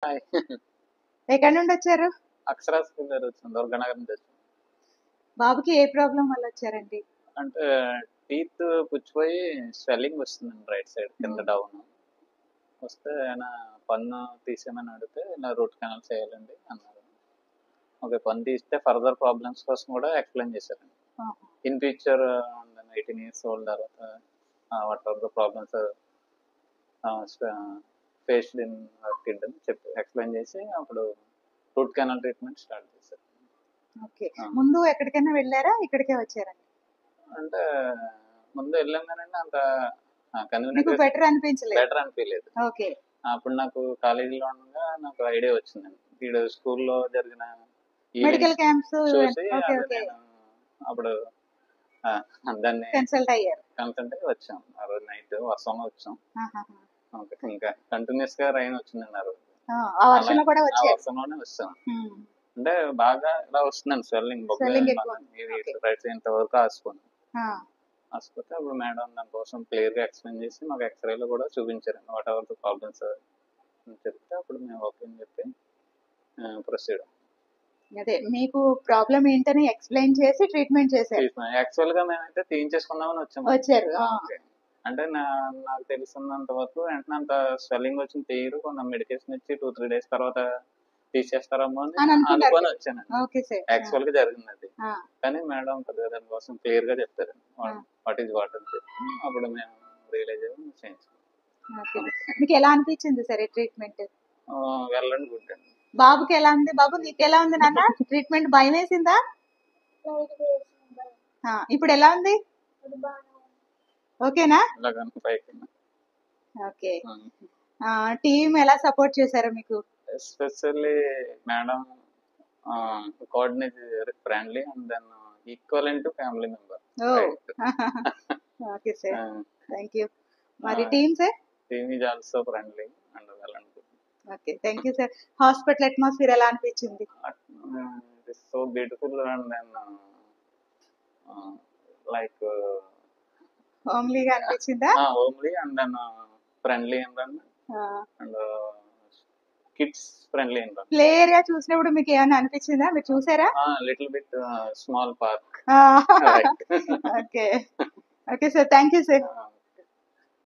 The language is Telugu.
హాయ్. ఎక్కడి నుండి వచ్చారు? అక్షరా స్కూల్ దగ్గర వచ్చాను, దుర్గానగర్ నుంచి వచ్చాను. బాబుకి ఏ ప్రాబ్లం వల్ల వచ్చారండి? అంటే టీత్ పుచ్చిపోయి స్వెల్లింగ్ వస్తుందండి రైట్ సైడ్ కింద డౌన్ వస్తే ఆయన పన్ను తీసేయమని అడిగితే ఇలా రూట్ కెనాల్ చేయాలండి అన్నారు. ఓకే, పన్ను తీస్తే ఫర్దర్ ప్రాబ్లమ్స్ కోసం కూడా ఎక్స్ప్లెయిన్ చేశారండి. ఇన్ ఫ్యూచర్ 18 years ఓల్డ్ తర్వాత what are the problems faced in kid అని చెప్పి ఎక్స్ప్లెయిన్ చేసి అప్పుడు రూట్ కెనాల్ ట్రీట్మెంట్ స్టార్ట్ చేశారు. ఓకే, ముందు ఎక్కడికైనా వెళ్ళారా, ఇక్కడికే వచ్చారా? అంటే ముందు వెళ్ళాం కానీ అంత మీకు బెటర్ అనిపించలేదు? బెటర్ అనిపించలేదు. ఓకే, అప్పుడు నాకు కాలేజీలో ఉండగా నాకు ఐడియా వచ్చిందండి, వీడు స్కూల్లో జరిగిన మెడికల్ క్యాంప్స్ చూసి అప్పుడు దాన్ని కన్సల్ట్ అయ్యారు. కన్సల్ట్ అయ్యి వచ్చాం. ఆ రోజు నైట్ వర్షంలో వచ్చాం. ఇంకా కంటిన్యూస్ గా రైన్ వచ్చిందండి ఆ రోజు. ఆ వర్షంలో కూడా వచ్చారు? వర్షంలోనే వచ్చాం. అంటే బాగా ఇలా వస్తుందండి స్వెల్లింగ్ రైట్ సైడ్ ఇంతవరకు ఆసుకుని ఆసుకుంటే అప్పుడు మేడం దానికోసం క్లియర్ గా ఎక్స్ప్లెయిన్ చేసి మాకు ఎక్స్రేలో కూడా చూపించారు వాట్ ఎవర్ ద ప్రాబ్లమ్స్ చెప్తే అప్పుడు మేము ఓకే అని చెప్పి ప్రొసీడ్. అదే మీకు ప్రాబ్లం ఏంటని ఎక్స్ప్లెయిన్ చేసి ట్రీట్మెంట్ చేశారు. యాక్చువల్ గా మేమైతే తీయించేసుకుందామని వచ్చారు. అంటే నాకు తెలిసినంత వరకు వెంటనే అంత స్వెల్లింగ్ వచ్చిన తీయరు, కొంత మెడికేషన్ ఇచ్చి 2-3 days తర్వాత తీసేస్తారేమో అని అనుకొని వచ్చాను. యాక్చువల్ గా జరిగింది అది, కానీ మేడం కొద్దిగా దానికోసం క్లియర్ గా చెప్తారు వాట్ ఈజ్ వాట్ అని చెప్పి అప్పుడు మేము రియలైజ్ అయ్యి చేయించుకున్నాం. మీకు ఎలా అనిపించింది సరే ట్రీట్మెంట్? వెళ్ళండి గుడ్ అండి. బాబుకి ఎలా ఉంది? బాబు నీకు ఎలా ఉంది నాన్న? ట్రీట్మెంట్ భయం వేసిందా? ఇప్పుడు ఎలా ఉంది? ఓకేనా? ఓకే, టీమ్ ఎలా సపోర్ట్ చేశారు మీకు? Especially madam coordinate friendly and then equivalent to family member. Okay sir, thank you. మరి team sir? Team is also friendly and well and good. Okay, thank you sir. Hospital atmosphere ఎలా అనిపించింది? It is so beautiful and then like హోమ్లీగా అనిపించిందా? Homely and then friendly and kids friendly and play area చూసినప్పుడు మీకు ఏమైనా అనిపించిందా? మీరు చూసారా? Little bit small park. Okay okay sir, thank you sir.